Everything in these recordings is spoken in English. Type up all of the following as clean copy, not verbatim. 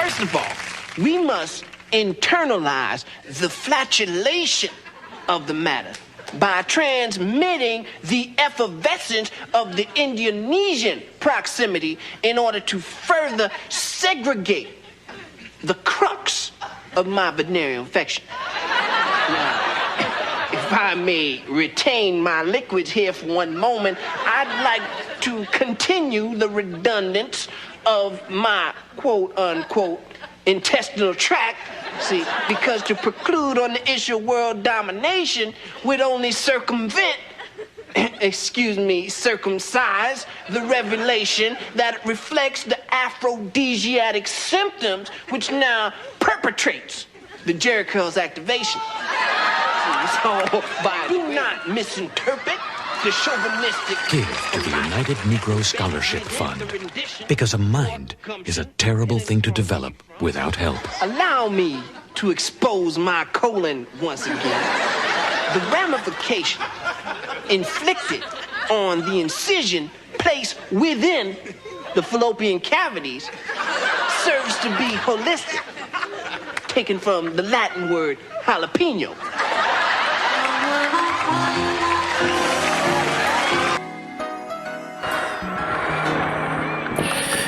First of all, we must internalize the flatulation of the matter by transmitting the effervescence of the Indonesian proximity in order to further segregate the crux of my venereal infection. Now, if I may retain my liquids here for one moment, I'd like to continue the redundance of my quote-unquote intestinal tract. See, because to preclude on the issue of world domination would only circumcise the revelation that reflects the aphrodisiac symptoms which now perpetrates the Jericho's activation. So, do not misinterpret the chauvinistic... Give to the United Negro Scholarship Fund, because a mind is a terrible thing to develop without help. Allow me to expose my colon once again. The ramification inflicted on the incision placed within the fallopian cavities serves to be holistic, taken from the Latin word jalapeno.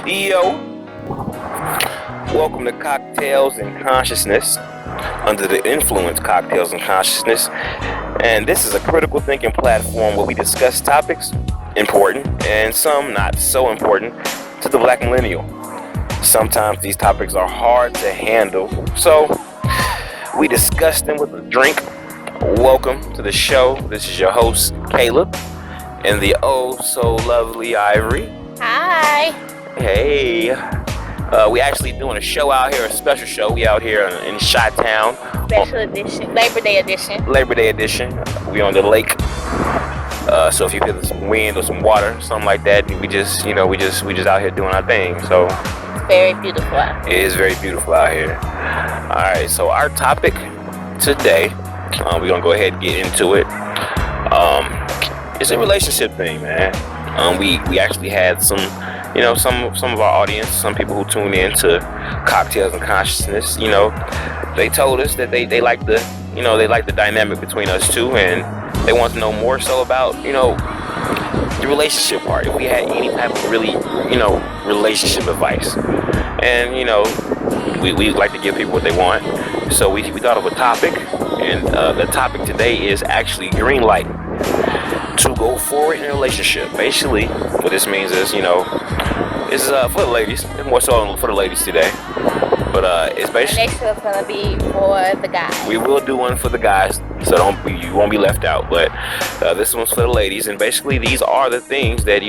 Yo, welcome to Cocktails and Consciousness, under the influence Cocktails and Consciousness, and this is a critical thinking platform where we discuss topics important and some not so important to the black millennial. Sometimes these topics are hard to handle, so we discuss them with a drink. Welcome to the show. This is your host, Caleb, and the oh so lovely Ivory. Hi. Hey, we actually doing a show out here, a special show. We out here in Chi-Town. Special edition, Labor Day edition. Labor Day edition. We on the lake. So if you feel some wind or some water, something like that, we just out here doing our thing. So it's very beautiful out here. It is very beautiful out here. All right. So our topic today, we're gonna go ahead and get into it. It's a relationship thing, man. We actually had some of our audience, some people who tune in to Cocktails and Consciousness, they told us that they like the dynamic between us two, and they want to know more so about, the relationship part. If we had any type of really, relationship advice. And, we like to give people what they want. So we thought of a topic, and the topic today is actually green light to go forward in a relationship. Basically, what this means is, it's for the ladies. It's more so for the ladies today. But it's basically... Next one's going to be for the guys. We will do one for the guys, so you won't be left out. But this one's for the ladies. And basically, these are the things that,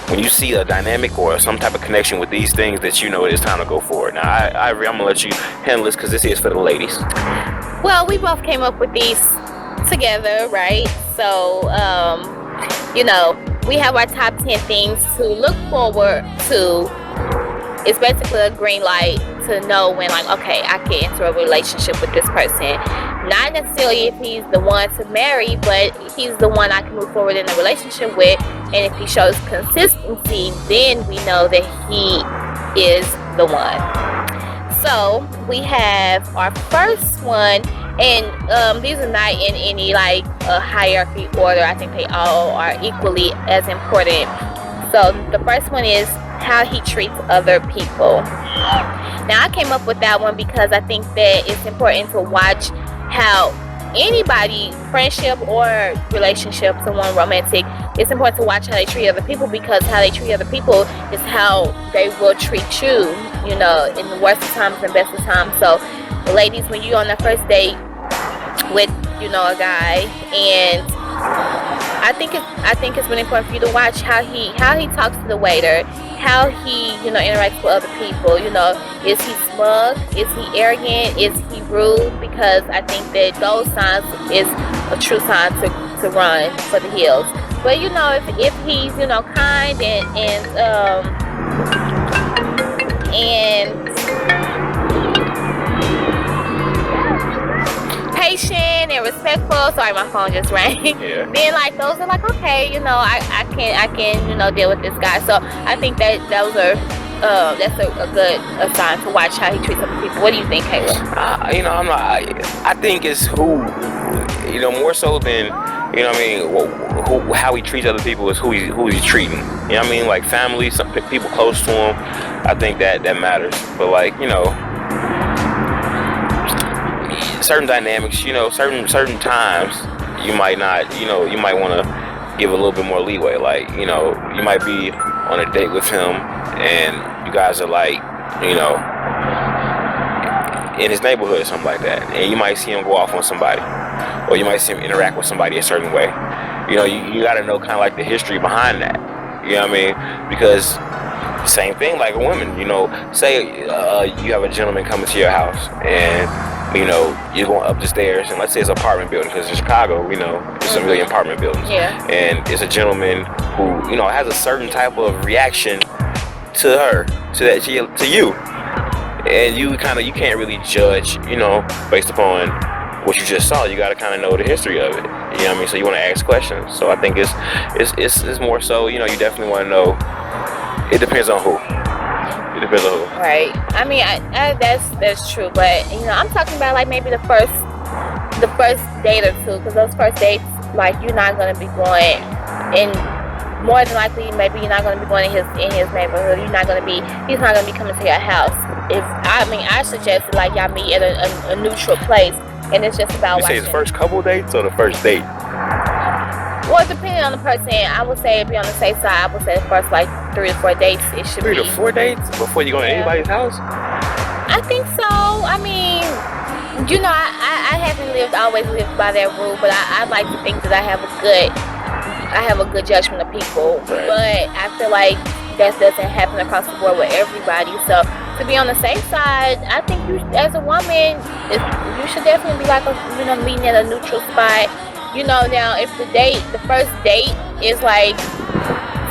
when you see a dynamic or some type of connection with these things, that it is time to go forward. Now, I'm going to let you handle this because this is for the ladies. Well, we both came up with these together, right? So, we have our top 10 things to look forward to. It's basically a green light to know when, okay, I get into a relationship with this person. Not necessarily if he's the one to marry, but he's the one I can move forward in a relationship with. And if he shows consistency, then we know that he is the one. So we have our first one, and these are not in any a hierarchy order. I think they all are equally as important. So the first one is how he treats other people. Now I came up with that one because I think that it's important to watch how anybody, friendship or relationship, someone romantic, it's important to watch how they treat other people, because how they treat other people is how they will treat you, in the worst of times and best of times. So ladies, when you're on the first date with, a guy, and I think it's really important for you to watch how he talks to the waiter, how he interacts with other people. Is he smug? Is he arrogant? Is he rude? Because I think that those signs is a true sign to run for the hills. But if he's kind and patient and respectful. Sorry, my phone just rang. Yeah. Then those are okay, I can deal with this guy. So I think that those are that's a good sign to watch how he treats other people. What do you think, Caleb? You know, I'm not. I think it's who, you know, more so than, you know what I mean, how he treats other people is who he's treating. You know what I mean? Like family, some people close to him. I think that matters. But like, you know, certain dynamics, you know, certain times you might not, you know, you might want to give a little bit more leeway. Like, you know, you might be on a date with him and you guys are like, you know, in his neighborhood or something like that, and you might see him go off on somebody, or you might see him interact with somebody a certain way. You know, you got to know kind of like the history behind that. You know what I mean? Because same thing like a woman, you know, say you have a gentleman coming to your house and, you know, you're going up the stairs, and let's say it's an apartment building, because in Chicago, you know, it's a million apartment buildings. Yeah. And it's a gentleman who, you know, has a certain type of reaction to her, to you. And you can't really judge, you know, based upon what you just saw. You got to kind of know the history of it. You know what I mean? So you want to ask questions. So I think it's more so, you know, you definitely want to know. It depends on who. It depends on who. Right. I mean, I that's true. But you know, I'm talking about like maybe the first date or two, because those first dates, like, you're not gonna be going in. More than likely, maybe you're not going to be going in his neighborhood. He's not going to be coming to your house. I suggest like y'all meet at a neutral place, and it's just about watching. You say the first couple dates or the first date? Well, depending on the person, I would say be on the safe side. I would say the first like 3 to 4 dates. It should be 3 to 4 dates before you go to anybody's house. I think so. I mean, you know, I haven't always lived by that rule, but I like to think that I have a good judgment of people. Right. But I feel like that doesn't happen across the board with everybody. So to be on the safe side, I think you, as a woman, you should definitely be like meeting at a neutral spot. You know, now if the first date is like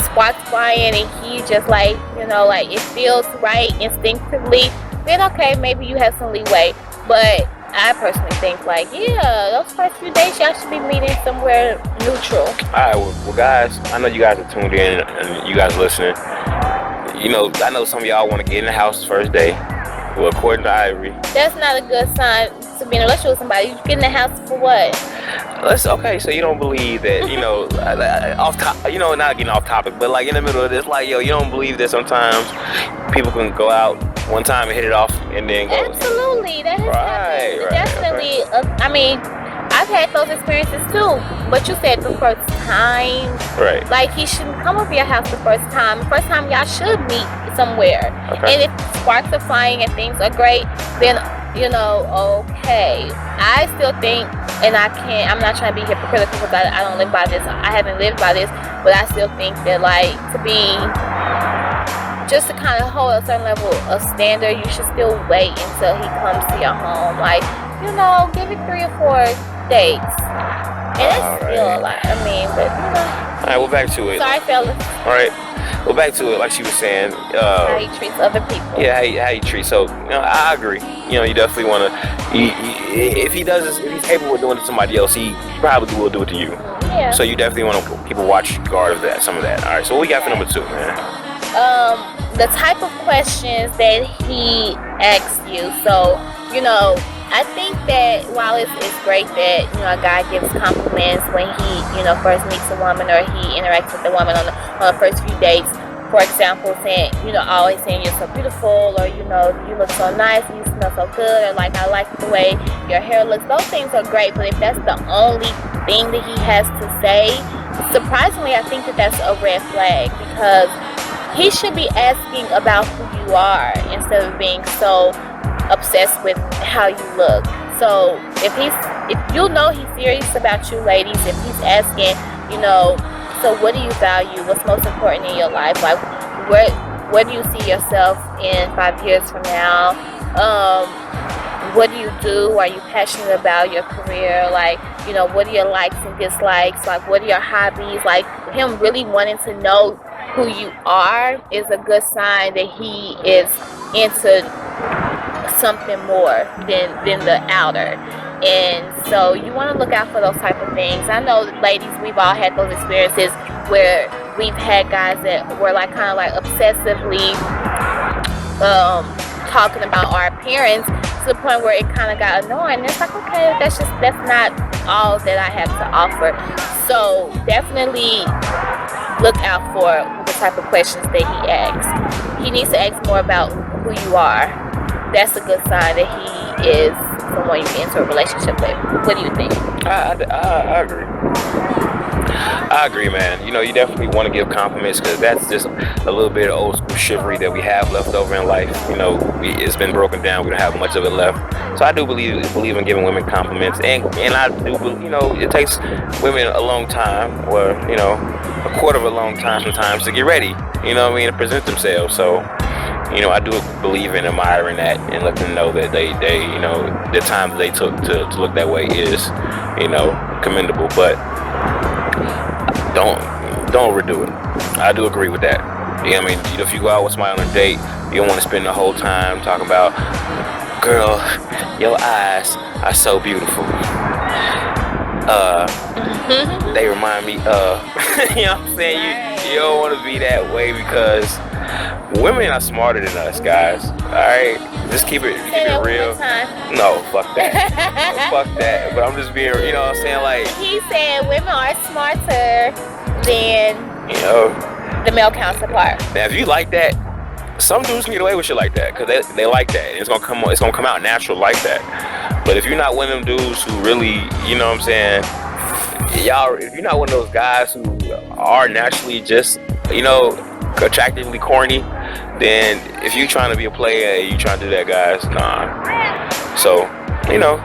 sparks flying and he just like, you know, like it feels right instinctively, then okay, maybe you have some leeway. But I personally think, like, yeah, those first few days y'all should be meeting somewhere neutral. Alright, well guys, I know you guys are tuned in and you guys listening. You know, I know some of y'all want to get in the house the first day. Well, according to Ivory, that's not a good sign to be in a relationship with somebody. You get in the house for what? Okay, so you don't believe that, you know, off top, you know, not getting off topic, but like in the middle of this, like, yo, you don't believe that sometimes people can go out one time and hit it off and then go. Absolutely, that has happened. Right, Definitely. Okay. I mean, I've had those experiences too. But you said the first time. Right. Like, he shouldn't come over your house the first time. The first time y'all should meet somewhere. Okay. And if sparks are flying and things are great, then, you know, okay. I still think, and I'm not trying to be hypocritical because I don't live by this. I haven't lived by this, but I still think that, like, just to kind of hold a certain level of standard, you should still wait until he comes to your home. Like, you know, give it 3 or 4 dates. And that's still a lot. I mean, but, you know. All right, well, back to it. Sorry, fellas. All right. Well, back to it, like she was saying. How he treats other people. Yeah, how he treats. So, you know, I agree. You know, you definitely want to. If he's capable of doing it to somebody else, he probably will do it to you. Yeah. So you definitely want to keep a watch guard of that, some of that. All right. So what we got for number 2, man? The type of questions that he asks you. So, you know, I think that while it's great that, you know, a guy gives compliments when he, you know, first meets a woman or he interacts with a woman on the first few dates. For example, saying, you know, always saying you're so beautiful, or, you know, you look so nice, you smell so good, or like, I like the way your hair looks. Those things are great, but if that's the only thing that he has to say, surprisingly, I think that that's a red flag, because he should be asking about who you are instead of being so obsessed with how you look. So if you know he's serious about you, ladies, if he's asking, you know, so what do you value? What's most important in your life? Like, where do you see yourself in 5 years from now? What do you do? Are you passionate about your career? Like, you know, what are your likes and dislikes? Like, what are your hobbies? Like, him really wanting to know who you are is a good sign that he is into something more than the outer. And so you want to look out for those type of things. I know, ladies, we've all had those experiences where we've had guys that were like kind of like obsessively talking about our appearance to the point where it kind of got annoying. It's like, okay, that's not all that I have to offer. So definitely look out for the type of questions that he asks. He needs to ask more about who you are. That's a good sign that he is someone you can enter a relationship with. What do you think? I agree. I agree, man. You know, you definitely want to give compliments because that's just a little bit of old school chivalry that we have left over in life. You know, it's been broken down. We don't have much of it left. So I do believe in giving women compliments, and I do, you know, it takes women a long time, or you know, a quarter of a long time sometimes to get ready. You know what I mean, to present themselves. So, you know, I do believe in admiring that and letting them know that they you know, the time that they took to look that way is, you know, commendable. But don't overdo it. I do agree with that. You know what I mean? If you go out with somebody on a date, you don't want to spend the whole time talking about, girl, your eyes are so beautiful. They remind me of, you know what I'm saying? You don't want to be that way because women are smarter than us, guys. Alright? Just keep it real. No, fuck that. Fuck that. But I'm just being, you know what I'm saying? Like, he said women are smarter than, you know, the male counterpart. Now, if you like that, some dudes can get away with shit like that because they like that. It's gonna come out natural like that. But if you're not one of them dudes who really, you know what I'm saying, if you're not one of those guys who are naturally just, you know, attractively corny, then if you're trying to be a player and you trying to do that, guys, nah. So, you know,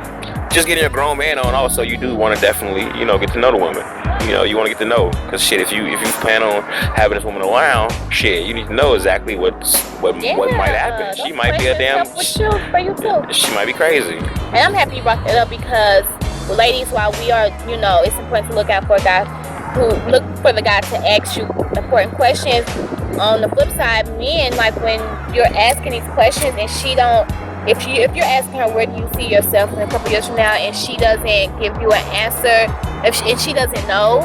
just getting a grown man on also, you do want to definitely, you know, get to know the woman. You know, you want to get to know, because shit, if you plan on having this woman around, shit, you need to know exactly what might happen. She might be a damn, for you too. She might be crazy. And I'm happy you brought that up because, ladies, while we are, you know, it's important to look out for a guy who look for the guy to ask you important questions. On the flip side, men, like when you're asking these questions and she don't, if you're asking her where do you see yourself in a couple years from now and she doesn't give you an answer, and she doesn't know,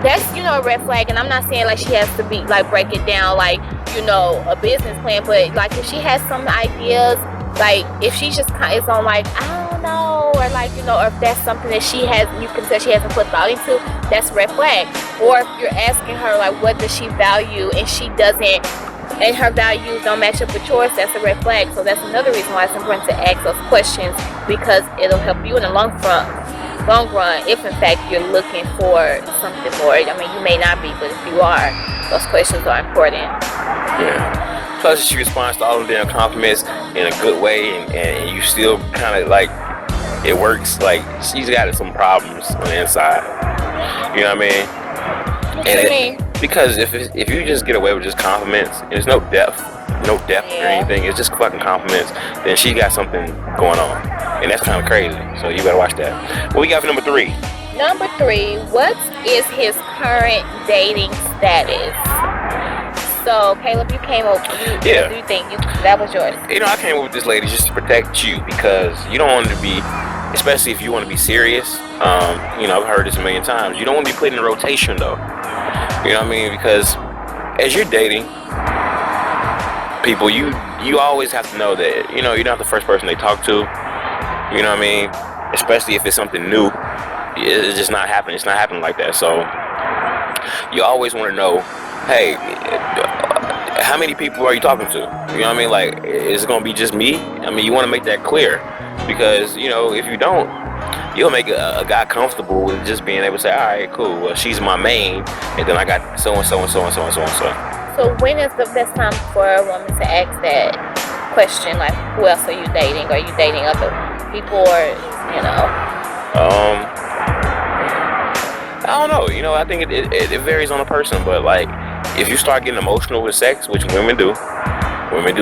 that's, you know, a red flag. And I'm not saying like she has to be like break it down like, you know, a business plan, but like if she has some ideas, like if she just is on like, I don't know, or like, you know, or if that's something that she has, you can say she hasn't put thought into, that's a red flag. Or if you're asking her like what does she value and she doesn't, and her values don't match up with yours, that's a red flag. So that's another reason why it's important to ask those questions, because it'll help you in the long run, if in fact you're looking for something more. I mean, you may not be, but if you are, those questions are important. Yeah. Plus, she responds to all of them compliments in a good way, and you still kind of like, it works. Like, she's got some problems on the inside. You know what I mean? What do you mean? Because if you just get away with just compliments, there's no depth or anything, it's just fucking compliments, then she got something going on. And that's kind of crazy. So you better watch that. What we got for number 3? Number 3, what is his current dating status? So, Caleb, you came up. What do you think? That was yours. You know, I came up with this lady just to protect you, because you don't want to be, especially if you want to be serious. You know, I've heard this a million times. You don't want to be put in a rotation, though. You know what I mean? Because as you're dating people, you always have to know that, you know, you're not the first person they talk to. You know what I mean? Especially if it's something new. It's just not happening. It's not happening like that. So you always want to know, hey, how many people are you talking to? You know what I mean? Like, is it going to be just me? I mean, you want to make that clear, because, you know, if you don't, you'll make a guy comfortable with just being able to say, all right, cool, well, she's my main, and then I got so and so and so and so and so and so. So when is the best time for a woman to ask that question? Like, who else are you dating? Are you dating other people, or, you know? I don't know. You know, I think it varies on the person, but like, if you start getting emotional with sex, which women do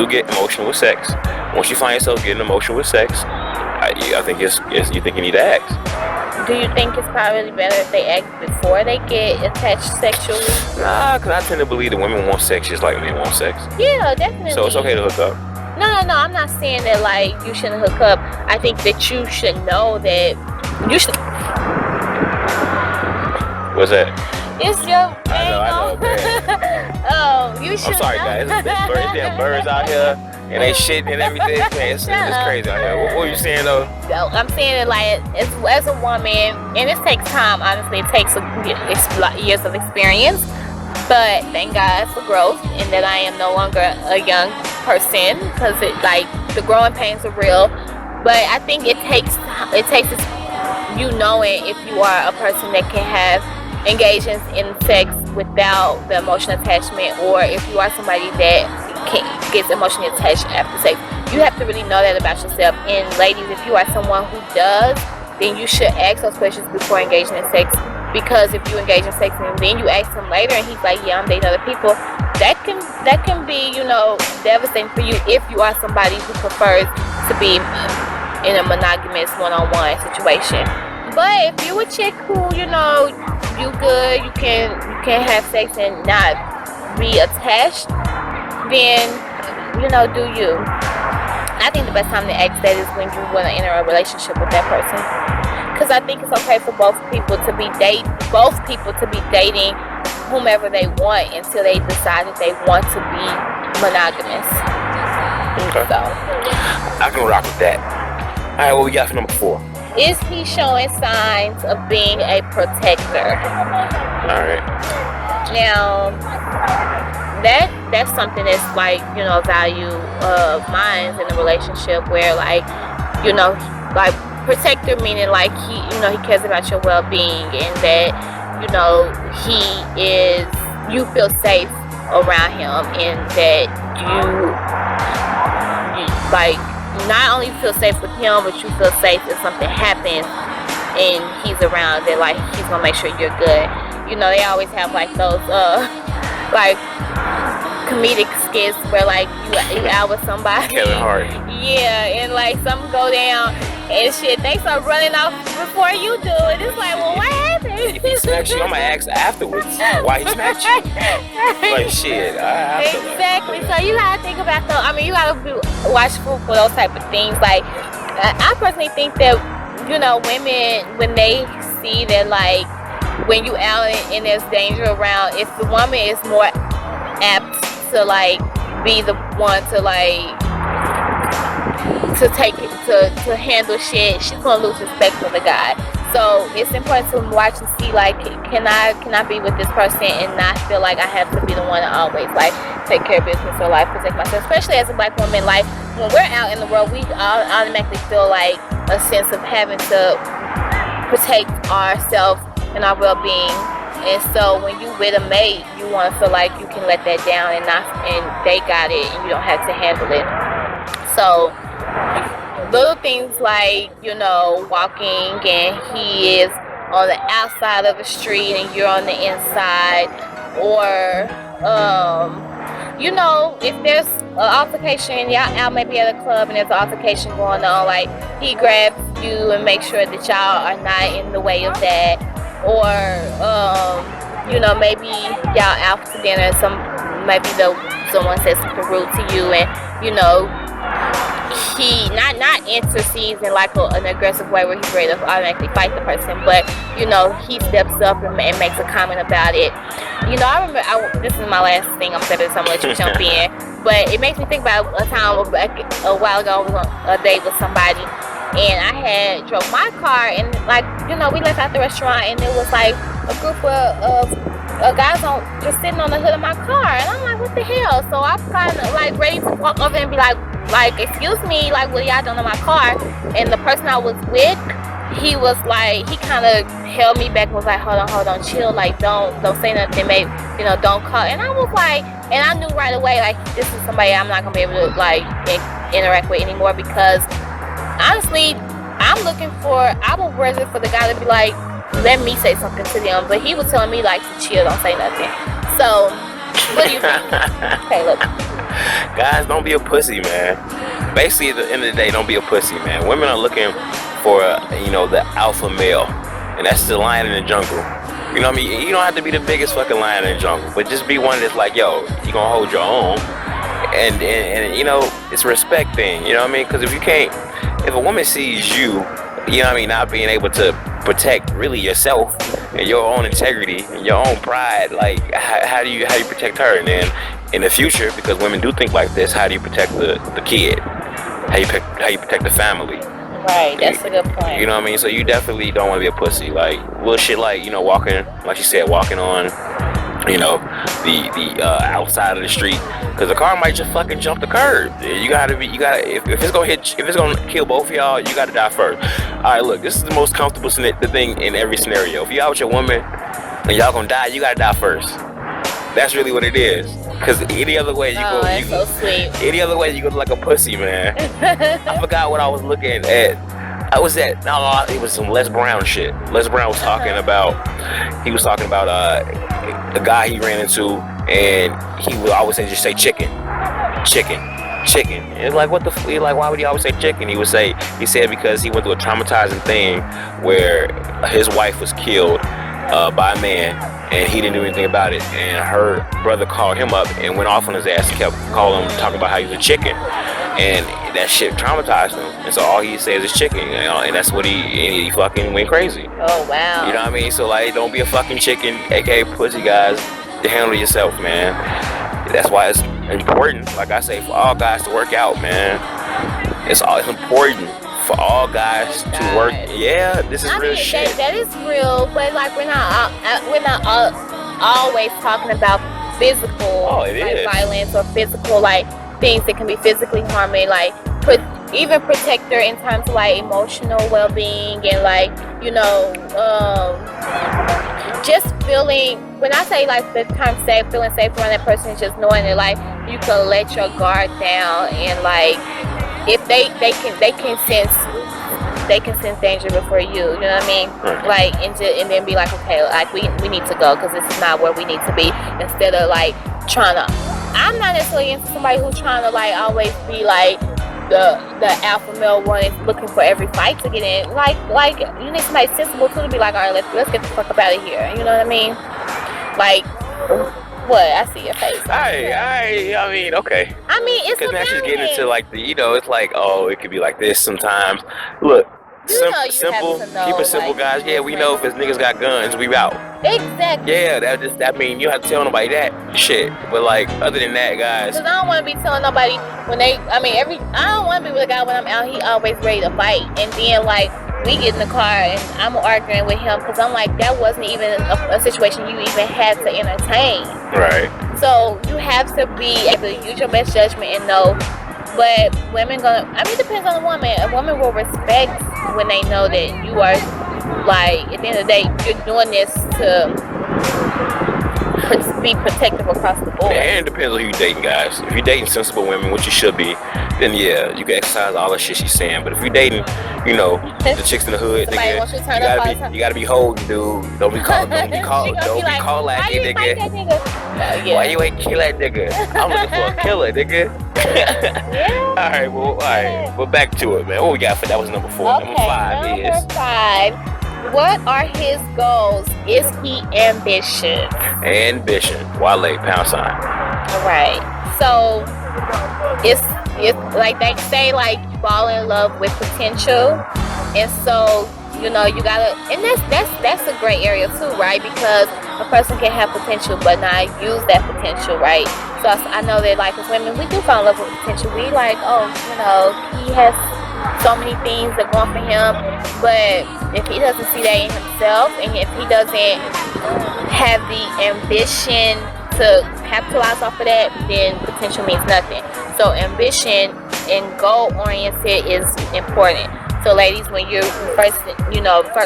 get emotional with sex. Once you find yourself getting emotional with sex, I think you think you need to ask. Do you think it's probably better if they act before they get attached sexually? Nah, because I tend to believe that women want sex just like men want sex. Yeah, definitely. So it's okay to hook up. No, I'm not saying that like you shouldn't hook up. I think that you should know that you should. What's that? It's your I know, man. Oh, you should. I'm sorry, guys. There's damn birds out here, and they shitting and everything. Man, it's crazy out here. What were you saying, though? I'm saying it like as a woman, and it takes time. Honestly, it takes years of experience. But thank God for growth, and that I am no longer a young person, because the growing pains are real. But I think it takes you knowing if you are a person that can have engagements in sex without the emotional attachment, or if you are somebody that gets emotionally attached after sex. You have to really know that about yourself. And ladies, if you are someone who does, then you should ask those questions before engaging in sex. Because if you engage in sex and then you ask him later and he's like, yeah, I'm dating other people, that can be, devastating for you if you are somebody who prefers to be in a monogamous one-on-one situation. But if you a chick who, you good, you can have sex and not be attached, then, do you. I think the best time to ask that is when you want to enter a relationship with that person. Because I think it's okay for both people to be dating whomever they want until they decide that they want to be monogamous. Okay. So I can rock with that. All right, what we got for number 4? Is he showing signs of being a protector? All right. Now, that's something that's a value of mine in a relationship, where protector meaning he cares about your well-being, and that you feel safe around him, and that you not only feel safe with him, but you feel safe if something happens and he's around, that he's gonna make sure you're good. They always have those comedic skits where you out with somebody. Kevin Hart. Yeah, and something go down and shit, they start running off before you do it. It's well, what happened? If he smacks you, I'm gonna ask afterwards why he smacked you. Shit. Exactly. So you gotta think about you gotta be watchful for those type of things. I personally think that women, when they see that when you out and there's danger around, if the woman is more apt to be the one to take it to handle shit, she's gonna lose respect for the guy. So it's important to watch and see can I be with this person and not feel like I have to be the one to always take care of business or protect myself. Especially as a black woman, when we're out in the world, we automatically feel a sense of having to protect ourselves and our well-being. And so when you with a mate, you want to feel like you can let that down and they got it and you don't have to handle it. So little things walking and he is on the outside of the street and you're on the inside, or if there's an altercation, y'all out maybe at a club and there's an altercation going on, he grabs you and makes sure that y'all are not in the way of that. Or maybe y'all out to dinner, maybe someone says something rude to you, and he not intercedes in an aggressive way where he's ready to automatically fight the person, but he steps up and makes a comment about it. I remember, this is my last thing I'm saying, so I'm gonna let you jump in, but it makes me think about a time a while ago I was on a date with somebody, and I had drove my car, and we left out the restaurant, and it was a group of guys just sitting on the hood of my car, and I'm what the hell? So I'm kind of ready to walk over and be excuse me, what y'all doing in my car? And the person I was with, he was he kind of held me back and was hold on, chill, don't say nothing, maybe, don't call. And I was and I knew right away, this is somebody I'm not gonna be able to interact with anymore, because honestly, I would rather for the guy to be let me say something to them, but he was telling me to chill, don't say nothing. So what do you think, Caleb? Guys, don't be a pussy, man. Basically, at the end of the day, don't be a pussy, man. Women are looking for the alpha male, and that's the lion in the jungle. You know what I mean? You don't have to be the biggest fucking lion in the jungle, but just be one that's yo, you gonna hold your own, and it's a respect thing. You know what I mean? Because if a woman sees you, not being able to protect really yourself, and your own integrity and your own pride, like how do you protect her? And then in the future, because women do think like this, how do you protect the kid? How you protect the family? Right, that's a good point. You know what I mean? So you definitely don't want to be a pussy. Like little shit, like walking, like you said, walking on, the outside of the street, because the car might just fucking jump the curb. You gotta if it's gonna kill both of y'all, you gotta die first. All right, look, this is the most comfortable thing in every scenario. If you out with your woman and y'all gonna die, you gotta die first. That's really what it is. Cause any other way so sweet. Any other way you go like a pussy, man. I forgot what I was looking at. It was some Les Brown shit. Les Brown was talking about the guy he ran into, and he would always just say chicken. And it's like, what the like, why would he always say chicken? He said because he went through a traumatizing thing where his wife was killed by a man, and he didn't do anything about it, and her brother called him up and went off on his ass, kept calling him, talking about how he was a chicken, and that shit traumatized him, and so all he says is chicken, and that's what he fucking went crazy. Oh wow. You know what I mean? So like, don't be a fucking chicken, aka pussy, guys. Handle yourself, man. That's why it's important, like I say, for all guys to work out, man. It's important for all guys to work. Yeah, this is real shit. That is real, but like we're not always talking about physical violence or physical like things that can be physically harming, like even protect her in terms of like emotional well-being and like just feeling. When I say like the term safe, feeling safe around that person is just knowing that like you can let your guard down and like if they can sense danger before you know what I mean? Like and then be like, okay, like we need to go because this is not where we need to be, instead of like trying to. I'm not necessarily into somebody who's trying to like always be like the alpha male one is looking for every fight to get in. Like you need somebody sensible too to be like, all right, let's get the fuck up out of here. You know what I mean? Like, what? I see your face. I mean, okay. I mean, it's because now she's getting into like the, it's like, oh, it could be like this sometimes. Look, simple. Keep it simple, guys. Yeah, we know if this niggas got guns, we out. Exactly. Yeah, that mean you don't have to tell nobody that shit. But like, other than that, guys. Because I don't want to be telling nobody when I don't want to be with a guy when I'm out. He always ready to fight, and then like we get in the car and I'm arguing with him because I'm like, that wasn't even a situation you even had to entertain. Right. So you have to be able to use your best judgment and know. But women it depends on the woman. A woman will respect when they know that you are, like, at the end of the day, you're doing this to be protective across the board. And it depends on who you're dating, guys. If you're dating sensible women, which you should be, then yeah, you can exercise all the shit she's saying. But if you're dating, the chicks in the hood, nigga, you gotta be holding, dude. Don't be call lacking, nigga. Why you ain't kill that nigga? I'm looking for a killer, nigga. Yeah. All right, well, back to it, man. What we got for that was number 4. Okay, number 5. What are his goals? Is he ambitious? Ambition. Wale, £. Alright. So it's like they say, like, fall in love with potential. And so, you gotta, and that's a great area too, right? Because a person can have potential but not use that potential, right? So I know that, like, as women, we do fall in love with potential. We like, oh, he has so many things that go on for him, but if he doesn't see that in himself, and if he doesn't have the ambition to capitalize off of that, then potential means nothing. So ambition and goal oriented is important. So ladies, when you're first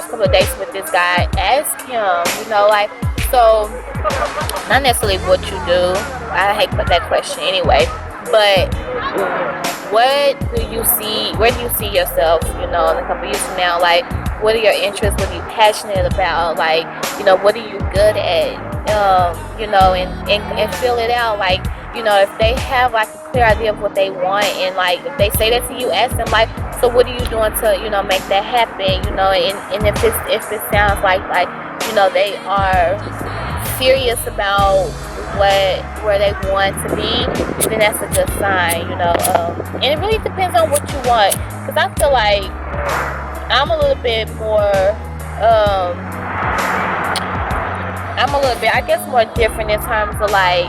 couple of dates with this guy, ask him, so not necessarily what you do. I hate to put that question anyway, but where do you see yourself, in a couple years from now? Like, what are your interests? What are you passionate about? Like, what are you good at? And fill it out. Like, if they have like a clear idea of what they want, and like if they say that to you, ask them like, so what are you doing to, make that happen? And if it sounds like they are serious about where they want to be, then that's a good sign, and it really depends on what you want, because I feel like I'm a little bit more I'm a little bit, I guess, more different in terms of like,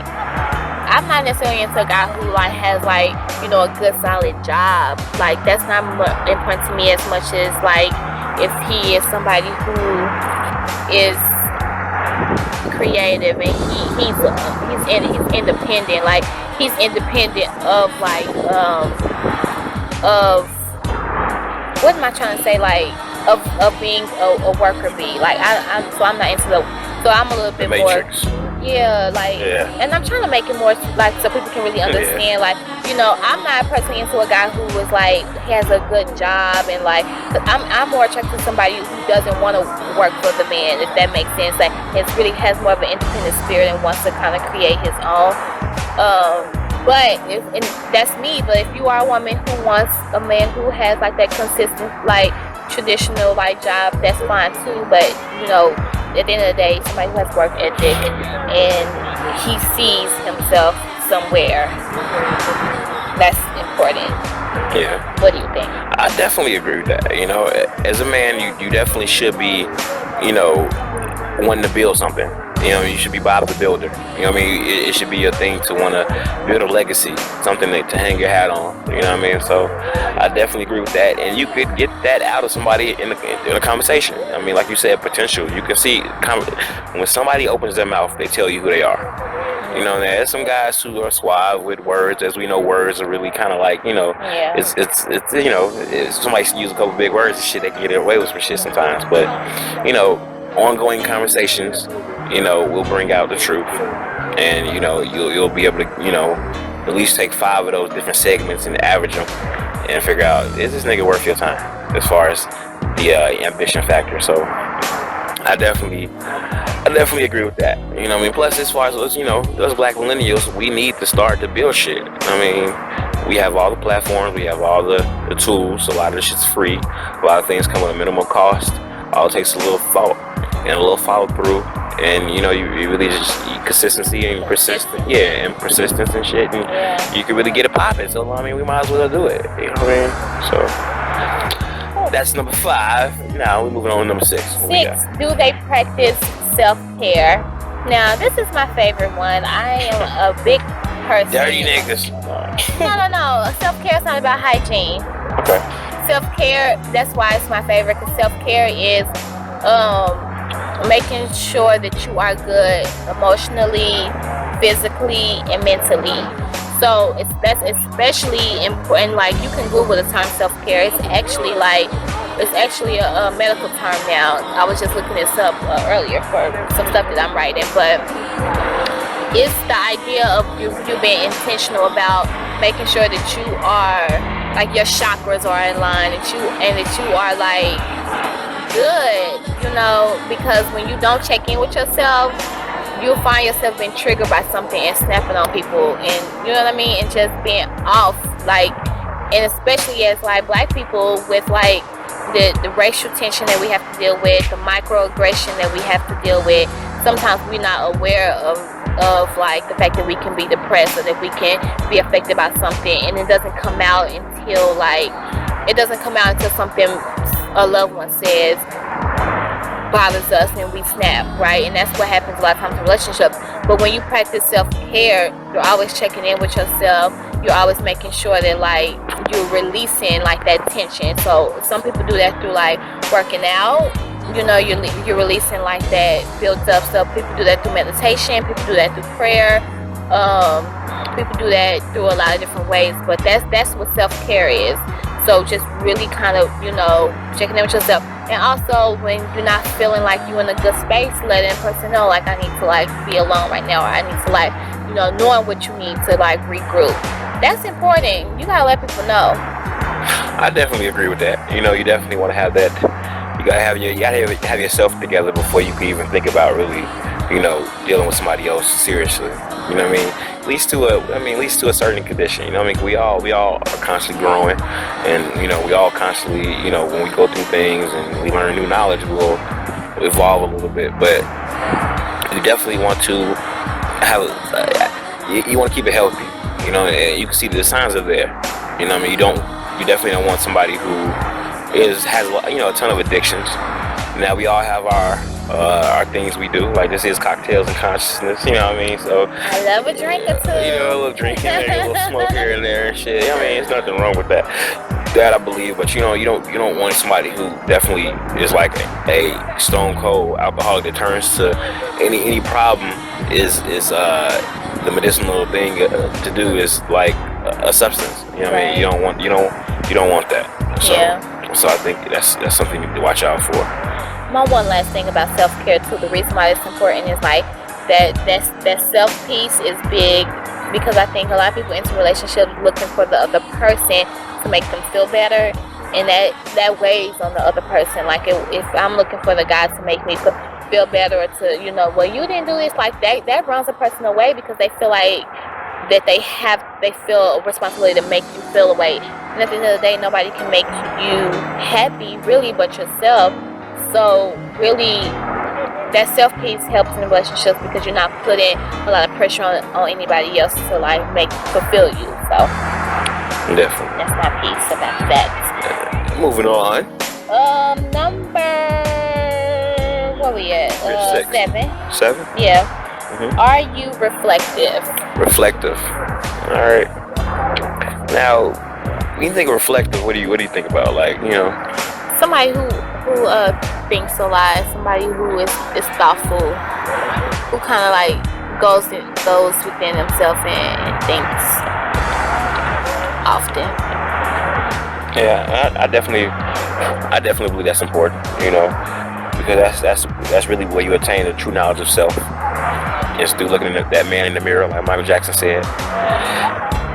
I'm not necessarily into a guy who like has like, you know, a good solid job. Like that's not important to me as much as like if he is somebody who is creative and he's independent. Like he's independent of like of what am I trying to say? Like of being a worker bee. Like I'm not into the, so I'm a little bit more. Yeah, like, and I'm trying to make it more like so people can really understand. Like, you know, I'm not personally into a guy who is like has a good job and like I'm more attracted to somebody who doesn't want to work for the man, if that makes sense. Like, it really has more of an independent spirit and wants to kind of create his own. But and that's me. But if you are a woman who wants a man who has like that consistent, like traditional like job, that's fine too. But you know, at the end of the day, somebody who has work ethic and he sees himself somewhere, that's important. Yeah. What do you think? I definitely agree with that. You know, as a man, you definitely should be, you know, wanting to build something. You know, you should be Bob the Builder. You know what I mean? It should be your thing to want to build a legacy, something to hang your hat on. You know what I mean? So I definitely agree with that. And you could get that out of somebody in a conversation. I mean, like you said, potential. You can see when somebody opens their mouth, they tell you who they are. You know, there's some guys who are suave with words. As we know, words are really kind of like, you know, it's you know, somebody use a couple big words and shit, they can get away with some shit sometimes. But, you know, ongoing conversations, you know, will bring out the truth, and you know, you'll be able to, you know, at least take 5 of those different segments and average them and figure out, is this nigga worth your time as far as the ambition factor. So I definitely agree with that. You know what I mean? Plus, as far as, you know, those black millennials, we need to start to build shit. I mean, we have all the platforms, we have all the tools, a lot of the shit's free, a lot of things come with a minimal cost. All it takes is a little thought and a little follow through, and you know, you really just consistency and persistence and shit, and you can really get it popping. So I mean, we might as well do it. You know what I mean? So that's number 5. Now we're moving on to number 6. 6. Do they practice self-care? Now this is my favorite one. I am a big person. Dirty niggas. No. Self-care is not about hygiene. Okay. Self-care, that's why it's my favorite, because self-care is making sure that you are good emotionally, physically, and mentally. So that's especially important. Like, you can Google the term self-care. It's actually a medical term now. I was just looking this up earlier for some stuff that I'm writing, but it's the idea of you being intentional about making sure that you are, like, your chakras are in line, that you are like good, you know, because when you don't check in with yourself, you'll find yourself being triggered by something and snapping on people, and you know what I mean, and just being off, like, and especially as like black people with like the racial tension that we have to deal with, the microaggression that we have to deal with. Sometimes we're not aware of like the fact that we can be depressed or that we can be affected by something, and it doesn't come out until something a loved one says bothers us and we snap, right? And that's what happens a lot of times in relationships. But when you practice self-care, you're always checking in with yourself. You're always making sure that like you're releasing like that tension. So some people do that through like working out. You know, you're releasing like that built up stuff. People do that through meditation. People do that through prayer. People do that through a lot of different ways. But that's what self-care is. So just really kind of, you know, checking in with yourself. And also, when you're not feeling like you're in a good space, letting a person know, like, I need to, like, be alone right now. Or I need to, like, you know, knowing what you need to, like, regroup. That's important. You gotta let people know. I definitely agree with that. You know, you definitely want to have that. You gotta have yourself together before you can even think about really, you know, dealing with somebody else seriously. You know what I mean? At least to a certain condition. You know what I mean? We all are constantly growing, and you know, we all constantly, you know, when we go through things and we learn new knowledge, we'll evolve a little bit. But you definitely want to have, you want to keep it healthy. You know, and you can see the signs are there. You know what I mean? You definitely don't want somebody who has, you know, a ton of addictions. Now we all have are things we do. Like this is cocktails and consciousness, you know what I mean? So I love a drink or two. you know, a little drink in there, a little smoke here and there and shit. I mean, there's nothing wrong with that. That I believe, but you know, you don't want somebody who definitely is like a stone cold alcoholic that turns to any problem is the medicinal thing to do is like a substance. You know what I mean? You don't want that. So so I think that's something you need to watch out for. My one last thing about self-care too, the reason why it's important is like that self-peace is big, because I think a lot of people enter relationships looking for the other person to make them feel better, and that weighs on the other person. Like if I'm looking for the guy to make me feel better, or to, you know, well, you didn't do this, like that runs a person away, because they feel like that they feel a responsibility to make you feel away. And at the end of the day, nobody can make you happy really but yourself. So really, that self-peace helps in relationships, because you're not putting a lot of pressure on anybody else to like fulfill you. So definitely, that's my piece about that. Moving on. Number, where we at? 7. Yeah. Mm-hmm. Are you reflective? Reflective. All right. Now, when you think of reflective, what do you think about? Like, you know, somebody who thinks a lot, somebody who is thoughtful, who kind of like goes within himself and thinks often. Yeah, I definitely believe that's important. You know, because that's really where you attain the true knowledge of self. Is through looking at that man in the mirror, like Michael Jackson said.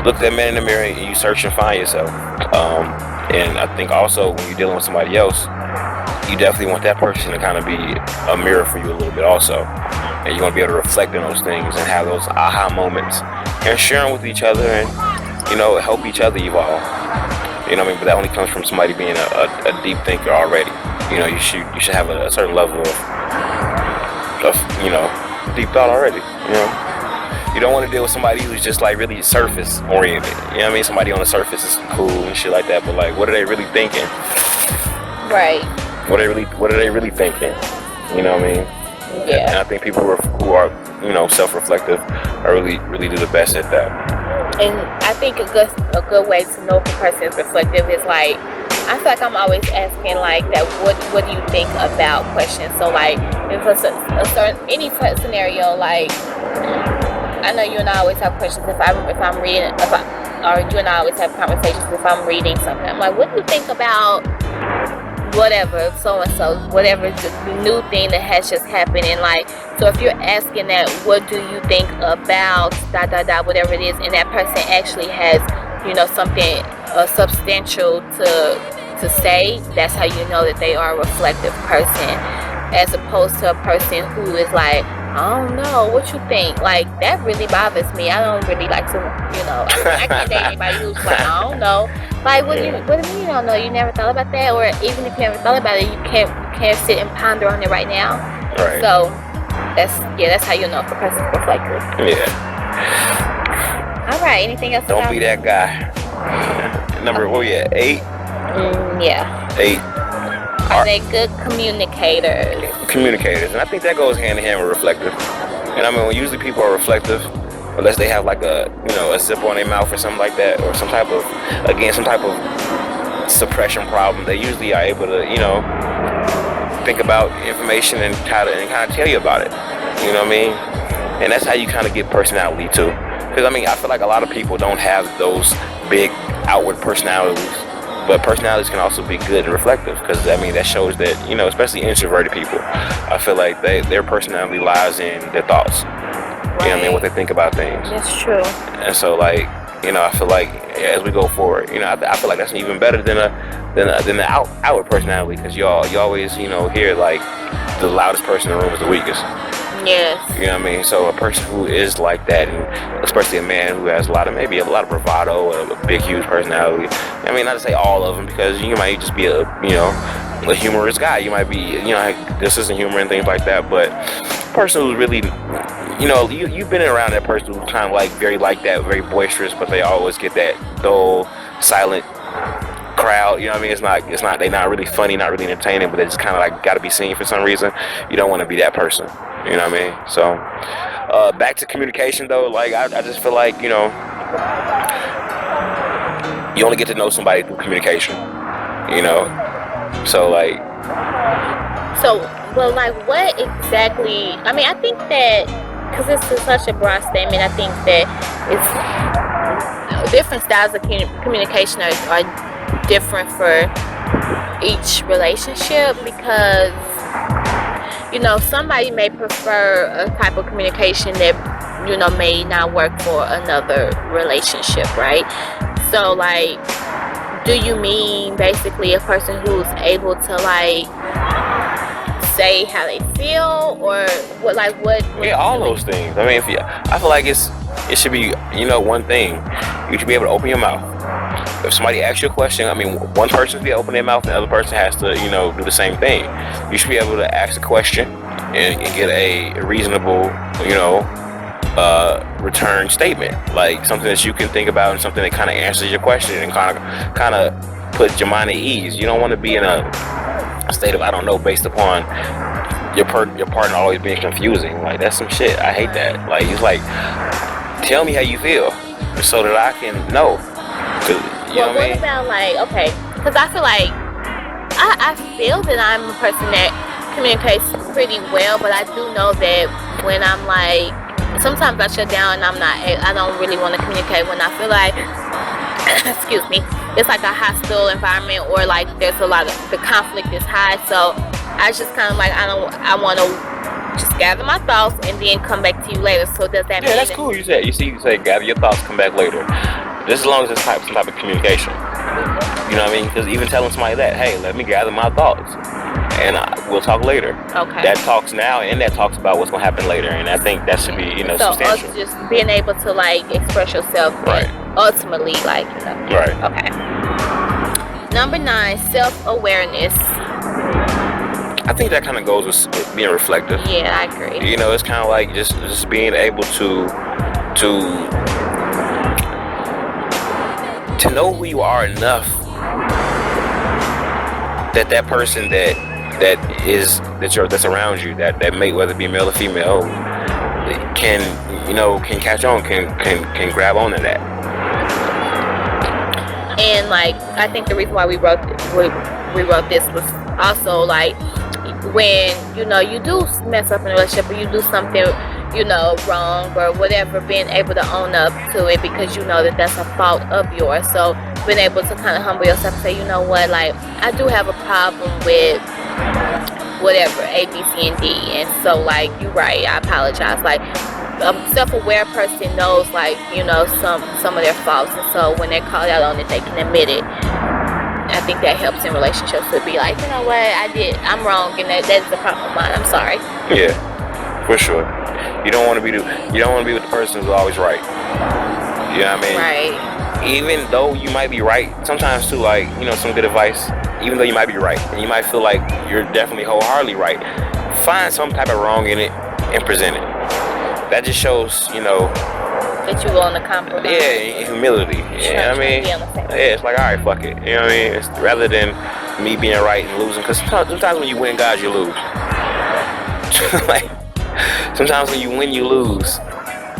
Look at that man in the mirror and you search and find yourself. And I think also when you're dealing with somebody else, you definitely want that person to kind of be a mirror for you a little bit also. And you want to be able to reflect on those things and have those aha moments and share them with each other and, you know, help each other evolve. You know what I mean? But that only comes from somebody being a deep thinker already. You know, you should have a certain level of you know, deep thought already. You know, you don't want to deal with somebody who's just like really surface oriented. You know what I mean? Somebody on the surface is cool and shit like that, but like, what are they really thinking? Right. What are they really thinking? You know what I mean? Yeah. And I think people who are you know, self-reflective are really do the best at that. And I think a good way to know if a person is reflective is like, I feel like I'm always asking like that, what do you think about questions? So like, if a certain any scenario, like, I know you and I always have questions if I'm reading, or you and I always have conversations if I'm reading something. I'm like, what do you think about whatever, so and so, whatever the new thing that has just happened? And like, so if you're asking that, what do you think about whatever it is, and that person actually has, you know, something substantial to say, that's how you know that they are a reflective person, as opposed to a person who is like, I don't know, what you think? Like, that really bothers me. I don't really like to, you know, I can't date anybody who's like, I don't know. Like, what do you mean you don't know? You never thought about that? Or even if you never thought about it, you can't sit and ponder on it right now. Right. So that's how you know if a person's reflective. Yeah. All right. Anything else? Don't be that guy. Number, what we at? 8? Yeah. 8. Are they good communicators? Communicators, and I think that goes hand in hand with reflective. And I mean, when usually people are reflective, unless they have like a zip on their mouth or something like that, or some type of suppression problem, they usually are able to, you know, think about information and kind of tell you about it. You know what I mean? And that's how you kind of get personality too. Because I mean, I feel like a lot of people don't have those big outward personalities. But personalities can also be good and reflective, because I mean, that shows that, you know, especially introverted people, I feel like their personality lies in their thoughts. Right. You know what I mean? What they think about things. That's true. And so, like, you know, I feel like as we go forward, you know, I feel like that's even better than the outward personality, because you always, you know, hear like the loudest person in the room is the weakest. Yes. You know what I mean? So a person who is like that, and especially a man who has a lot of bravado, a big, huge personality. I mean, not to say all of them, because you might just be a humorous guy. You might be, you know, this isn't humor and things like that. But a person who's really, you know, you've been around that person who's kind of like very like that, very boisterous, but they always get that dull, silent crowd. You know what I mean? It's not. They're not really funny, not really entertaining, but they just kind of like got to be seen for some reason. You don't want to be that person. You know what I mean? So back to communication though. Like I just feel like you only get to know somebody through communication. You know, so like. So, well, like, what exactly? I mean, I think that because this is such a broad statement, I think that it's different styles of communication are different for each relationship because, you know, somebody may prefer a type of communication that, you know, may not work for another relationship, right? So, like, do you mean basically a person who's able to, like, say how they feel or what, like what yeah, all those things. I mean, I feel like it should be, you know, one thing. You should be able to open your mouth. If somebody asks you a question, I mean, one person should be able to open their mouth and the other person has to, you know, do the same thing. You should be able to ask a question and get a reasonable, you know, return statement, like something that you can think about and something that kind of answers your question and kind of put your mind at ease. You don't want to be in a state of I don't know based upon your partner always being confusing. Like that's some shit. I hate that. Like it's like tell me how you feel so that I can know. You know what I mean? About like okay, because I feel like I feel that I'm a person that communicates pretty well, but I do know that when I'm like sometimes I shut down and I don't really want to communicate when I feel like excuse me, it's like a hostile environment or like there's a lot of the conflict is high. So I just kind of like I want to just gather my thoughts and then come back to you later. So does that mean? Yeah, that's cool. You said gather your thoughts, come back later. Just as long as it's some type of communication. You know what I mean? Because even telling somebody that, hey, let me gather my thoughts and we'll talk later. Okay. That talks now and that talks about what's gonna happen later, and I think that should be, you know, substantial. So just being able to like express yourself, right? Ultimately, like you know. Right. Okay. Number 9, self-awareness. I think that kind of goes with being reflective. Yeah, I agree. You know, it's kind of like just being able to know who you are enough that person that's around you that may, whether it be male or female, can catch on, can grab on to that. And like I think the reason why we wrote this was also like when you know you do mess up in a relationship or you do something you know wrong or whatever, being able to own up to it because you know that that's a fault of yours. So being able to kind of humble yourself and say, you know what, like I do have a problem with whatever A, B, C, and D, and so like you're right, I apologize. Like a self-aware person knows like you know some of their faults, and so when they're called out on it they can admit it. I think that helps in relationships to be like, you know what, I'm wrong and that is a problem of mine, I'm sorry. Yeah, for sure. You don't want to be with the person who's always right. You know what I mean? Right. Even though you might be right, sometimes too, like, you know, some good advice, even though you might be right, and you might feel like you're definitely wholeheartedly right, find some type of wrong in it and present it. That just shows, you know, that you're willing to compromise. Yeah, humility. You know what I mean? Yeah, it's like, alright, fuck it. You know what I mean? It's rather than me being right and losing, because sometimes when you win, guys, you lose. Like, sometimes when you win, you lose.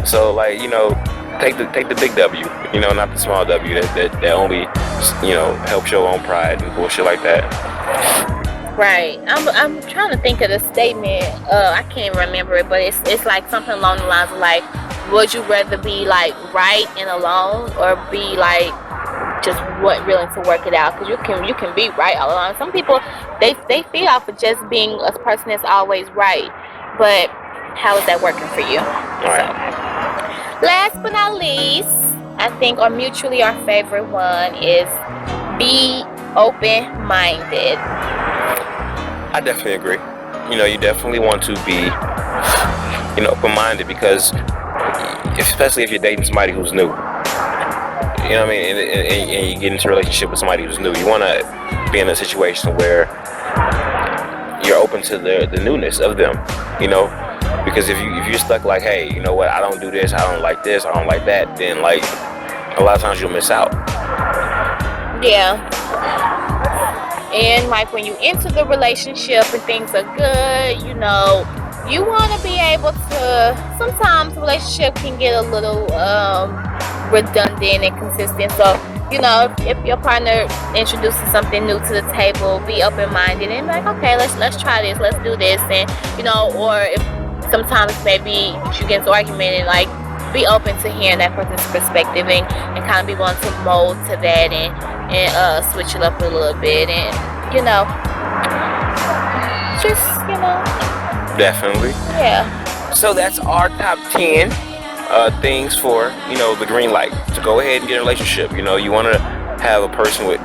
So, like, you know, take the big W, you know, not the small W that only, you know, helps your own pride and bullshit like that. Right. I'm trying to think of the statement. I can't remember it, but it's like something along the lines of like, would you rather be like right and alone or be like just willing to work it out? Because you can be right all along. Some people they feed off of just being a person that's always right, but how is that working for you? Right. So, last but not least, I think our favorite one is be open-minded. I definitely agree. You know, you definitely want to be, you know, open-minded because, especially if you're dating somebody who's new. You know what I mean? And you get into a relationship with somebody who's new. You want to be in a situation where you're open to the newness of them, you know? Because if you're stuck like, hey, you know what, I don't do this, I don't like this, I don't like that, then like a lot of times you'll miss out. Yeah. And like when you enter the relationship and things are good, you know, you want to be able to, sometimes the relationship can get a little redundant and consistent. So, you know, if your partner introduces something new to the table, be open-minded and be like, okay, let's try this, let's do this. And, you know, or if sometimes maybe you get into an argument and like, be open to hearing that person's perspective and kind of be willing to mold to that and switch it up a little bit and, you know, just, you know. Definitely. Yeah. So that's our top 10 things for, you know, the green light to go ahead and get a relationship. You know, you want to have a person with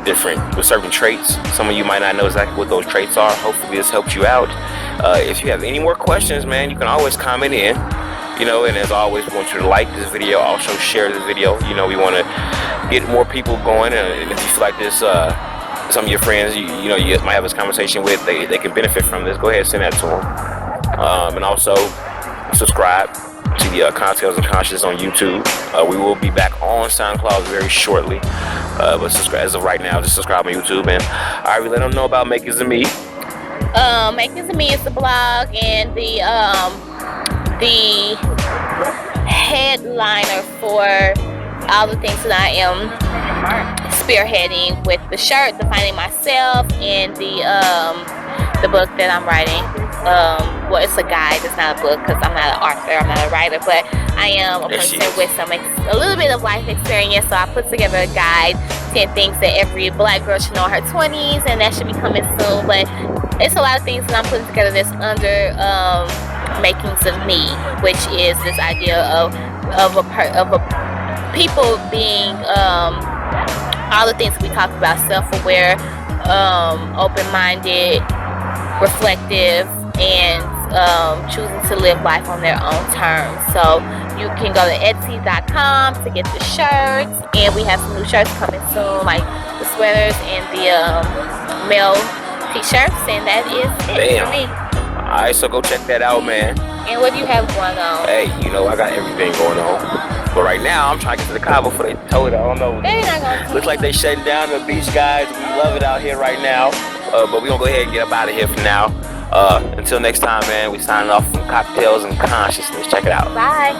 certain traits. Some of you might not know exactly what those traits are. Hopefully this helps you out. If you have any more questions, man, you can always comment in. You know, and as always, we want you to like this video, also share this video. You know, we want to get more people going, and if you feel like this, some of your friends, you know, you might have this conversation with, they can benefit from this, go ahead and send that to them. And also, subscribe to the Cocktails and Conscious on YouTube. We will be back on SoundCloud very shortly, but subscribe as of right now. Just subscribe on YouTube, and all right, we let them know about Makers of Me. Makers of Me is the blog and the headliner for all the things that I am spearheading with the shirt, Defining Myself, and the book that I'm writing. Well, it's a guide, it's not a book because I'm not an author, I'm not a writer, but I am a person with a little bit of life experience, so I put together a guide, 10 things that every black girl should know in her 20s, and that should be coming soon. But it's a lot of things that I'm putting together that's under Makings of Me, which is this idea of people being all the things we talked about: self-aware, open-minded, reflective, and choosing to live life on their own terms. So you can go to Etsy.com to get the shirts, and we have some new shirts coming soon, like the sweaters and the male t-shirts, and that is it for me. Alright, so go check that out, man. And what do you have going on? Hey, you know, I got everything going on. But right now, I'm trying to get to the car before they tow it. I don't know. They're not gonna Looks like they shutting down the beach, guys. We love it out here right now. But we're going to go ahead and get up out of here for now. Until next time, man, we signing off from Cocktails and Consciousness. Check it out. Bye.